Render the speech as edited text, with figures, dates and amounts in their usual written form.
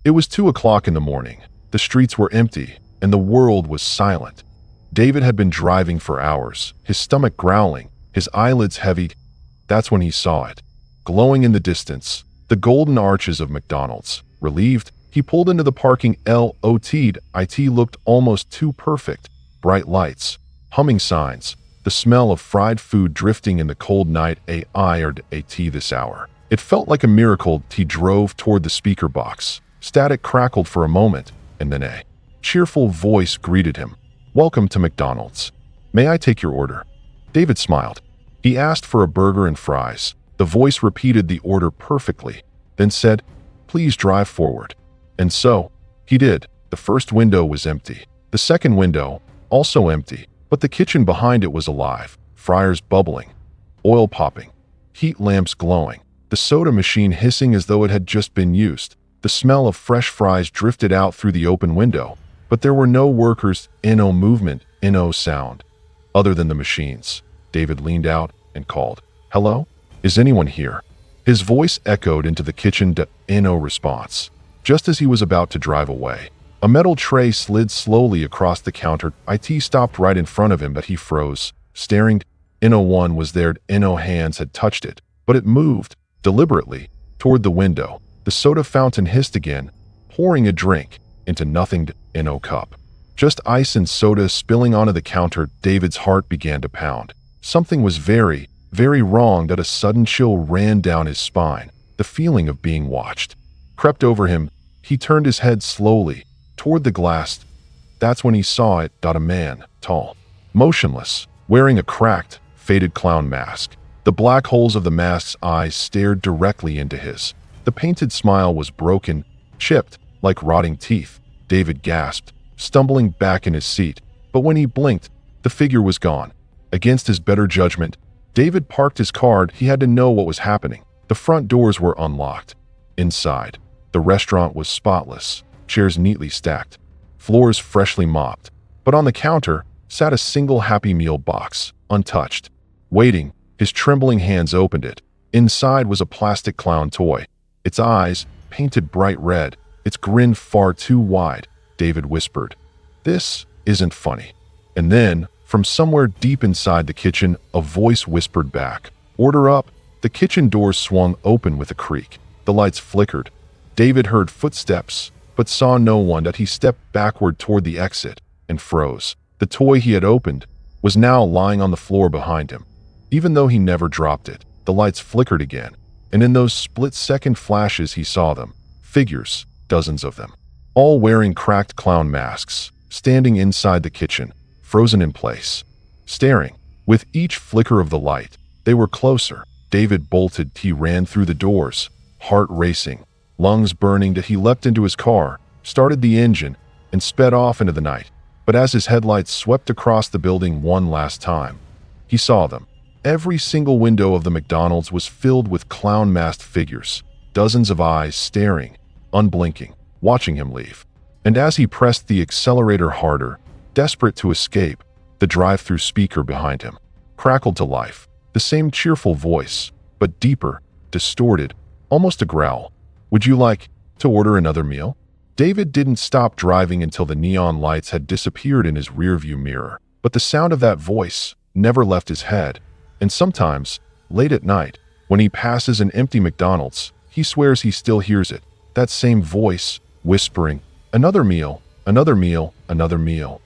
It was 2 o'clock in the morning. The streets were empty, and the world was silent. David had been driving for hours, his stomach growling, his eyelids heavy. That's when he saw it. Glowing in the distance, the golden arches of McDonald's. Relieved, he pulled into the parking lot. It looked almost too perfect. Bright lights, humming signs, the smell of fried food drifting in the cold night. This hour. It felt like a miracle. He drove toward the speaker box. Static crackled for a moment, and then a cheerful voice greeted him. "Welcome to McDonald's. May I take your order?" David smiled. He asked for a burger and fries. The voice repeated the order perfectly, then said, "Please drive forward." And so, he did. The first window was empty. The second window, also empty, but the kitchen behind it was alive. Fryers bubbling, oil popping, heat lamps glowing, the soda machine hissing as though it had just been used. The smell of fresh fries drifted out through the open window, but there were no workers, no movement, no sound. Other than the machines. David leaned out and called, "Hello? Is anyone here?" His voice echoed into the kitchen. No response. Just as he was about to drive away, a metal tray slid slowly across the counter. It stopped right in front of him, but he froze, staring. No one was there. No hands had touched it, but it moved, deliberately, toward the window. The soda fountain hissed again, pouring a drink into nothing. No cup. Just ice and soda spilling onto the counter. David's heart began to pound. Something was very, very wrong. That a sudden chill ran down his spine. The feeling of being watched crept over him. He turned his head slowly toward the glass. That's when he saw it. A man, tall, motionless, wearing a cracked, faded clown mask. The black holes of the mask's eyes stared directly into his. The painted smile was broken, chipped, like rotting teeth. David gasped, stumbling back in his seat. But when he blinked, the figure was gone. Against his better judgment, David parked his car. He had to know what was happening. The front doors were unlocked. Inside, the restaurant was spotless, chairs neatly stacked, floors freshly mopped. But on the counter sat a single Happy Meal box, untouched. Waiting, his trembling hands opened it. Inside was a plastic clown toy. Its eyes, painted bright red, its grin far too wide. David whispered, "This isn't funny." And then, from somewhere deep inside the kitchen, a voice whispered back, "Order up." The kitchen doors swung open with a creak. The lights flickered. David heard footsteps, but saw no one. He stepped backward toward the exit and froze. The toy he had opened was now lying on the floor behind him. Even though he never dropped it, the lights flickered again, and in those split-second flashes he saw them. Figures, dozens of them, all wearing cracked clown masks, standing inside the kitchen, frozen in place, staring. With each flicker of the light, they were closer. David bolted. He ran through the doors, heart racing, lungs burning. He leapt into his car, started the engine, and sped off into the night. But as his headlights swept across the building one last time, he saw them. Every single window of the McDonald's was filled with clown-masked figures, dozens of eyes staring, unblinking, watching him leave. And as he pressed the accelerator harder, desperate to escape, the drive-thru speaker behind him crackled to life. The same cheerful voice, but deeper, distorted, almost a growl. "Would you like to order another meal?" David didn't stop driving until the neon lights had disappeared in his rearview mirror. But the sound of that voice never left his head. And sometimes, late at night, when he passes an empty McDonald's, he swears he still hears it. That same voice, whispering, "Another meal, another meal, another meal."